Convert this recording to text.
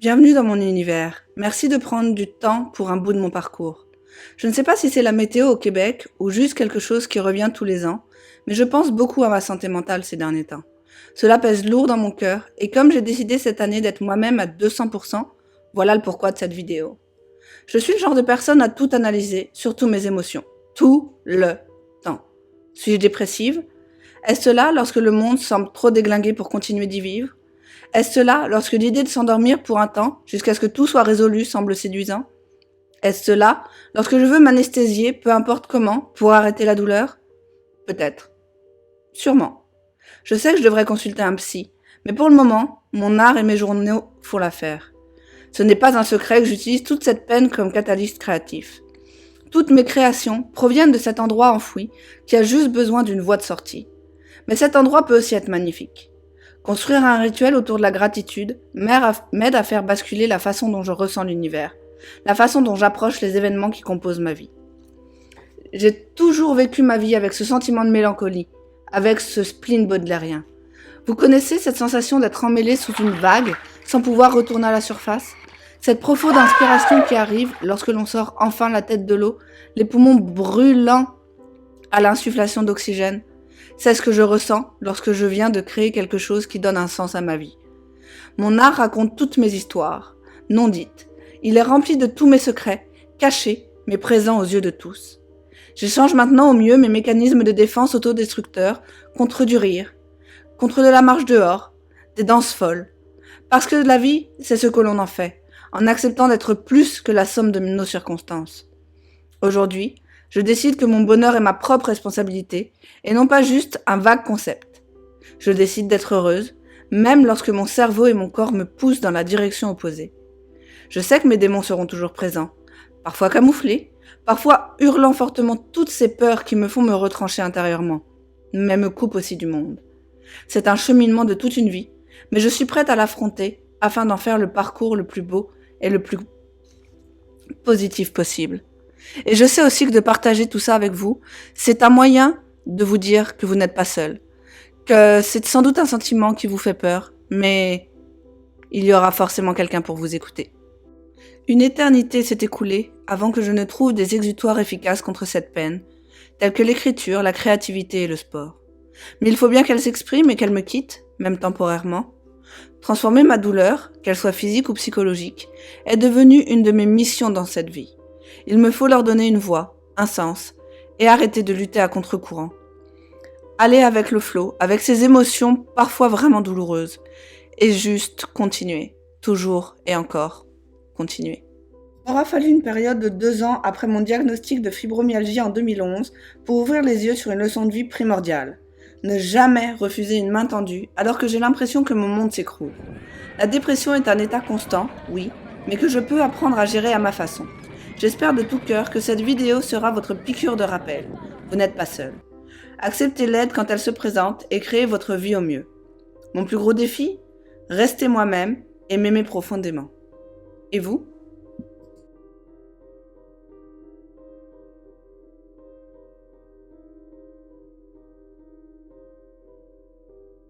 Bienvenue dans mon univers. Merci de prendre du temps pour un bout de mon parcours. Je ne sais pas si c'est la météo au Québec ou juste quelque chose qui revient tous les ans, mais je pense beaucoup à ma santé mentale ces derniers temps. Cela pèse lourd dans mon cœur et comme j'ai décidé cette année d'être moi-même à 200%, voilà le pourquoi de cette vidéo. Je suis le genre de personne à tout analyser, surtout mes émotions. Tout le temps. Suis-je dépressive? Est-ce cela lorsque le monde semble trop déglingué pour continuer d'y vivre? Est-ce cela lorsque l'idée de s'endormir pour un temps, jusqu'à ce que tout soit résolu, semble séduisant? Est-ce cela lorsque je veux m'anesthésier, peu importe comment, pour arrêter la douleur? Peut-être. Sûrement. Je sais que je devrais consulter un psy, mais pour le moment, mon art et mes journaux font l'affaire. Ce n'est pas un secret que j'utilise toute cette peine comme catalyste créatif. Toutes mes créations proviennent de cet endroit enfoui qui a juste besoin d'une voie de sortie. Mais cet endroit peut aussi être magnifique. Construire un rituel autour de la gratitude m'aide à faire basculer la façon dont je ressens l'univers, la façon dont j'approche les événements qui composent ma vie. J'ai toujours vécu ma vie avec ce sentiment de mélancolie, avec ce spleen baudelairien. Vous connaissez cette sensation d'être emmêlé sous une vague, sans pouvoir retourner à la surface? Cette profonde inspiration qui arrive lorsque l'on sort enfin la tête de l'eau, les poumons brûlants à l'insufflation d'oxygène. C'est ce que je ressens lorsque je viens de créer quelque chose qui donne un sens à ma vie. Mon art raconte toutes mes histoires, non dites. Il est rempli de tous mes secrets, cachés, mais présents aux yeux de tous. J'échange maintenant au mieux mes mécanismes de défense autodestructeurs contre du rire, contre de la marche dehors, des danses folles. Parce que la vie, c'est ce que l'on en fait, en acceptant d'être plus que la somme de nos circonstances. Aujourd'hui, je décide que mon bonheur est ma propre responsabilité et non pas juste un vague concept. Je décide d'être heureuse, même lorsque mon cerveau et mon corps me poussent dans la direction opposée. Je sais que mes démons seront toujours présents, parfois camouflés, parfois hurlant fortement toutes ces peurs qui me font me retrancher intérieurement, mais me coupent aussi du monde. C'est un cheminement de toute une vie, mais je suis prête à l'affronter afin d'en faire le parcours le plus beau et le plus positif possible. Et je sais aussi que de partager tout ça avec vous, c'est un moyen de vous dire que vous n'êtes pas seul, que c'est sans doute un sentiment qui vous fait peur, mais il y aura forcément quelqu'un pour vous écouter. Une éternité s'est écoulée avant que je ne trouve des exutoires efficaces contre cette peine, tels que l'écriture, la créativité et le sport. Mais il faut bien qu'elle s'exprime et qu'elle me quitte, même temporairement. Transformer ma douleur, qu'elle soit physique ou psychologique, est devenue une de mes missions dans cette vie. Il me faut leur donner une voix, un sens, et arrêter de lutter à contre-courant. Aller avec le flot, avec ces émotions parfois vraiment douloureuses, et juste continuer, toujours et encore, continuer. Il aura fallu une période de 2 ans après mon diagnostic de fibromyalgie en 2011 pour ouvrir les yeux sur une leçon de vie primordiale. Ne jamais refuser une main tendue alors que j'ai l'impression que mon monde s'écroule. La dépression est un état constant, oui, mais que je peux apprendre à gérer à ma façon. J'espère de tout cœur que cette vidéo sera votre piqûre de rappel. Vous n'êtes pas seul. Acceptez l'aide quand elle se présente et créez votre vie au mieux. Mon plus gros défi? Rester moi-même et m'aimer profondément. Et vous?